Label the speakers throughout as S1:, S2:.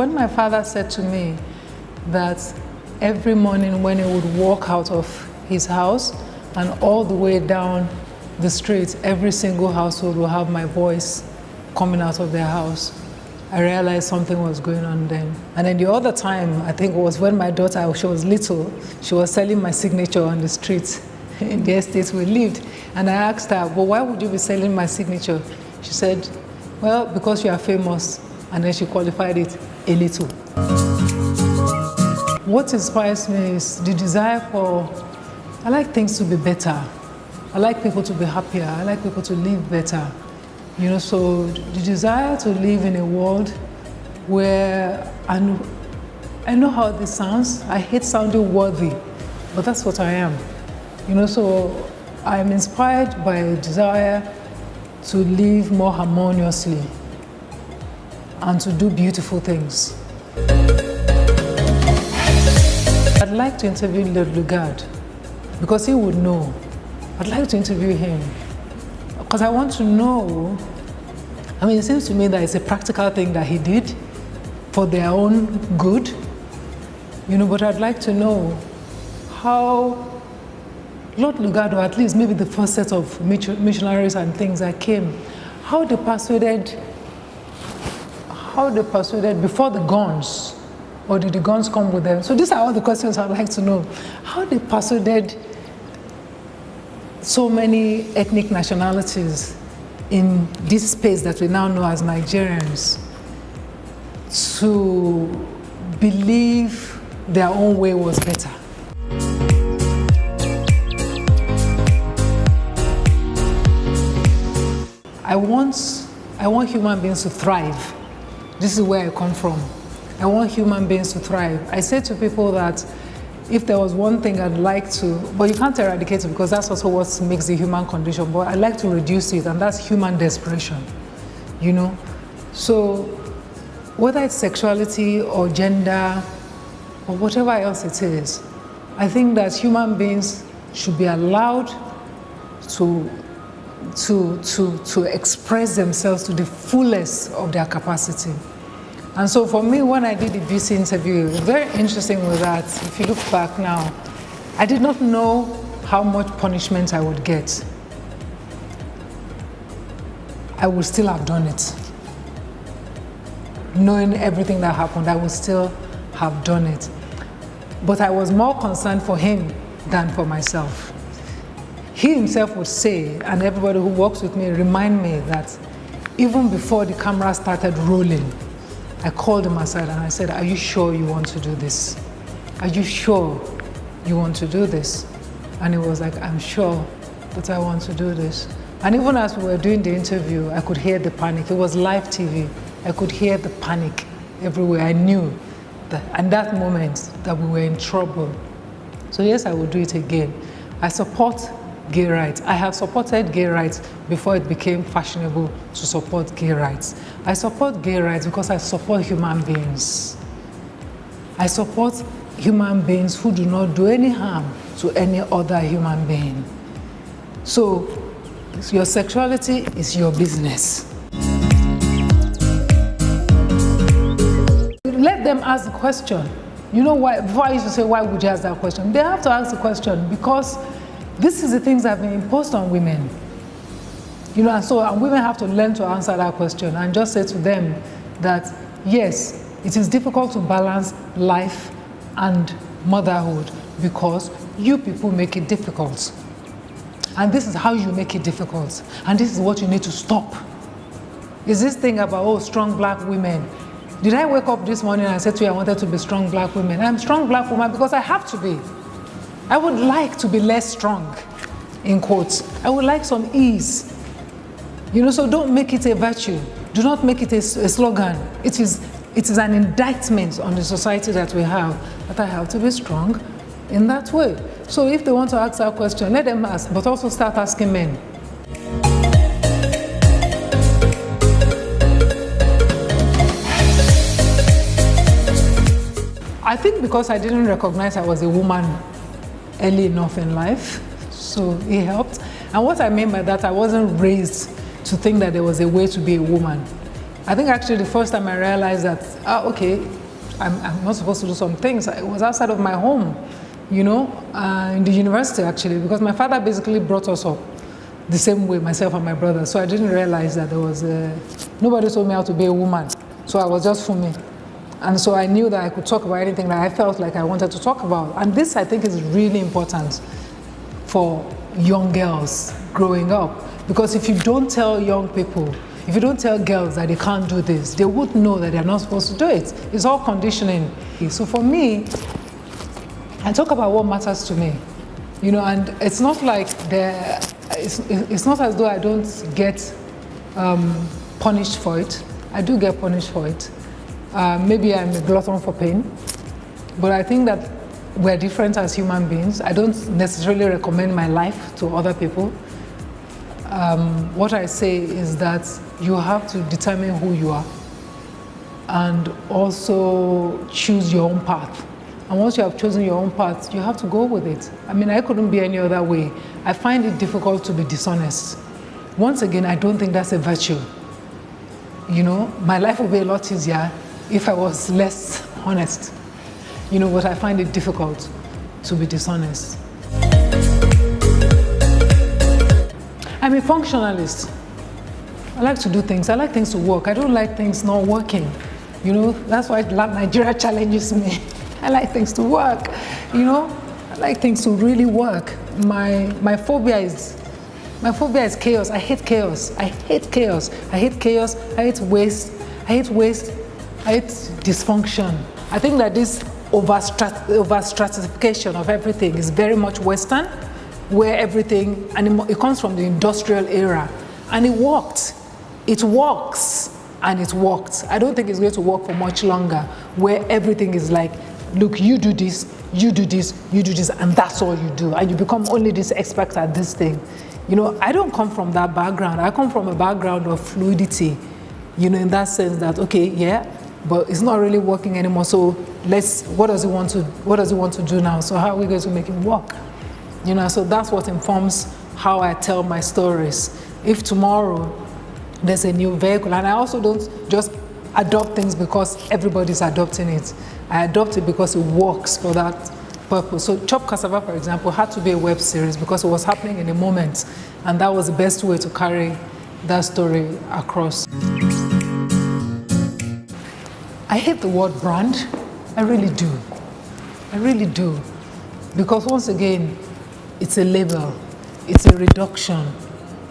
S1: when my father said to me that every morning when he would walk out of his house and all the way down the street, every single household will have my voice coming out of their house. I realized something was going on then. And then the other time, I think it was when my daughter, she was little, she was selling my signature on the street in the estate we lived. And I asked her, well, why would you be selling my signature? She said, well, because you are famous. And then she qualified it a little. What inspires me is the desire for, I like things to be better. I like people to be happier. I like people to live better. You know, so the desire to live in a world where I know how this sounds. I hate sounding worthy, but that's what I am. You know, so I'm inspired by a desire to live more harmoniously and to do beautiful things. I'd like to interview Lugard because he would know. I'd like to interview him because I want to know. I mean, it seems to me that it's a practical thing that he did for their own good, you know, but I'd like to know how Lord Lugard, or at least maybe the first set of missionaries and things that came, how they persuaded before the guns, or did the guns come with them? So these are all the questions I'd like to know. How they persuaded so many ethnic nationalities in this space that we now know as Nigerians to believe their own way was better. I want human beings to thrive. This is where I come from. I want human beings to thrive. I say to people that if there was one thing I'd like to, but you can't eradicate it because that's also what makes the human condition, but I'd like to reduce it, and that's human desperation, you know? So whether it's sexuality or gender or whatever else it is, I think that human beings should be allowed to express themselves to the fullest of their capacity. And so for me, when I did the VC interview, it was very interesting with that. If you look back now, I did not know how much punishment I would get. I would still have done it. Knowing everything that happened, I would still have done it. But I was more concerned for him than for myself. He himself would say, and everybody who works with me remind me that even before the camera started rolling, I called him aside and I said, are you sure you want to do this? Are you sure you want to do this? And he was like, I'm sure that I want to do this. And even as we were doing the interview, I could hear the panic. It was live TV. I could hear the panic everywhere. I knew that at that moment that we were in trouble. So yes, I will do it again. I support gay rights. I have supported gay rights before it became fashionable to support gay rights. I support gay rights because I support human beings. I support human beings who do not do any harm to any other human being. So your sexuality is your business. Let them ask the question. You know why? Before I used to say, why would you ask that question? They have to ask the question because this is the things that have been imposed on women. You know, and women have to learn to answer that question and just say to them that, yes, it is difficult to balance life and motherhood because you people make it difficult. And this is how you make it difficult. And this is what you need to stop. Is this thing about, oh, strong black women. Did I wake up this morning and say to you I wanted to be strong black women? I'm a strong black woman because I have to be. I would like to be less strong, in quotes. I would like some ease. You know, so don't make it a virtue. Do not make it a slogan. It is an indictment on the society that we have, that I have to be strong in that way. So if they want to ask that question, let them ask, but also start asking men. I think because I didn't recognize I was a woman early enough in life, so it helped. And what I mean by that, I wasn't raised to think that there was a way to be a woman. I think actually the first time I realized that, okay, I'm not supposed to do some things. It was outside of my home, you know, in the university actually, because my father basically brought us up the same way, myself and my brother. So I didn't realize that there was nobody told me how to be a woman. So I was just Funmi. And so I knew that I could talk about anything that I felt like I wanted to talk about. And this, I think, is really important for young girls growing up. Because if you don't tell young people, if you don't tell girls that they can't do this, they would know that they're not supposed to do it. It's all conditioning. So for me, I talk about what matters to me. You know, and it's not like it's not as though I don't get punished for it. I do get punished for it. Maybe I'm a glutton for pain, but I think that we're different as human beings. I don't necessarily recommend my life to other people. What I say is that you have to determine who you are and also choose your own path. And once you have chosen your own path, you have to go with it. I mean, I couldn't be any other way. I find it difficult to be dishonest. Once again, I don't think that's a virtue. You know, my life would be a lot easier if I was less honest. You know, but I find it difficult to be dishonest. I'm a functionalist. I like to do things. I like things to work. I don't like things not working. You know, that's why Nigeria challenges me. I like things to work, you know. I like things to really work. My phobia is chaos. I hate chaos. I hate chaos. I hate chaos. I hate waste. I hate waste. I hate dysfunction. I think that this over-stratification of everything is very much Western, where everything, and it comes from the industrial era, and it worked. It works, and it worked. I don't think it's going to work for much longer, where everything is like, look, you do this, you do this, you do this, and that's all you do, and you become only this expert at this thing. You know, I don't come from that background. I come from a background of fluidity, you know, in that sense that, okay, yeah, but it's not really working anymore. So what does he want to do now? So how are we going to make it work? You know, so that's what informs how I tell my stories. If tomorrow there's a new vehicle, and I also don't just adopt things because everybody's adopting it. I adopt it because it works for that purpose. So Chop Cassava, for example, had to be a web series because it was happening in a moment, and that was the best way to carry that story across. I hate the word brand. I really do. I really do. Because once again, it's a label. It's a reduction.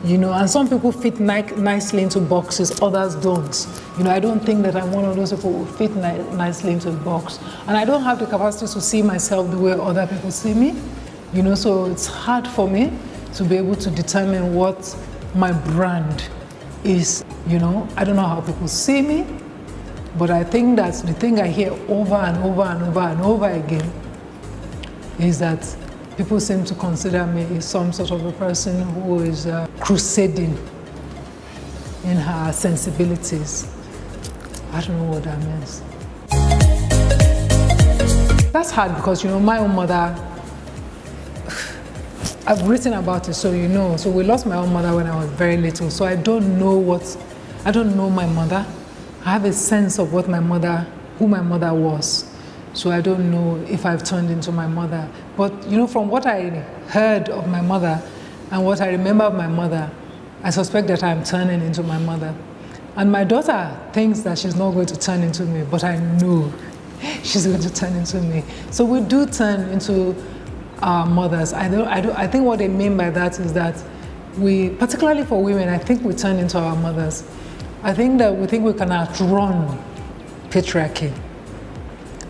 S1: You know, and some people fit nicely into boxes, others don't. You know, I don't think that I'm one of those people who fit nicely into a box. And I don't have the capacity to see myself the way other people see me. You know, so it's hard for me to be able to determine what my brand is. You know, I don't know how people see me, but I think that the thing I hear over and over and over and over again is that people seem to consider me as some sort of a person who is crusading in her sensibilities. I don't know what that means. That's hard because, you know, my own mother, I've written about it, so you know. So we lost my own mother when I was very little, so I don't know my mother. I have a sense of who my mother was. So I don't know if I've turned into my mother. But, you know, from what I heard of my mother and what I remember of my mother, I suspect that I'm turning into my mother. And my daughter thinks that she's not going to turn into me, but I know she's going to turn into me. So we do turn into our mothers. I think what they mean by that is that we, particularly for women, I think we turn into our mothers. I think that we think we can outrun patriarchy.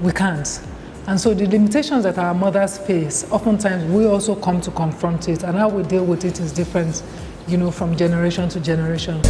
S1: We can't. And so the limitations that our mothers face, oftentimes we also come to confront it, and how we deal with it is different, you know, from generation to generation.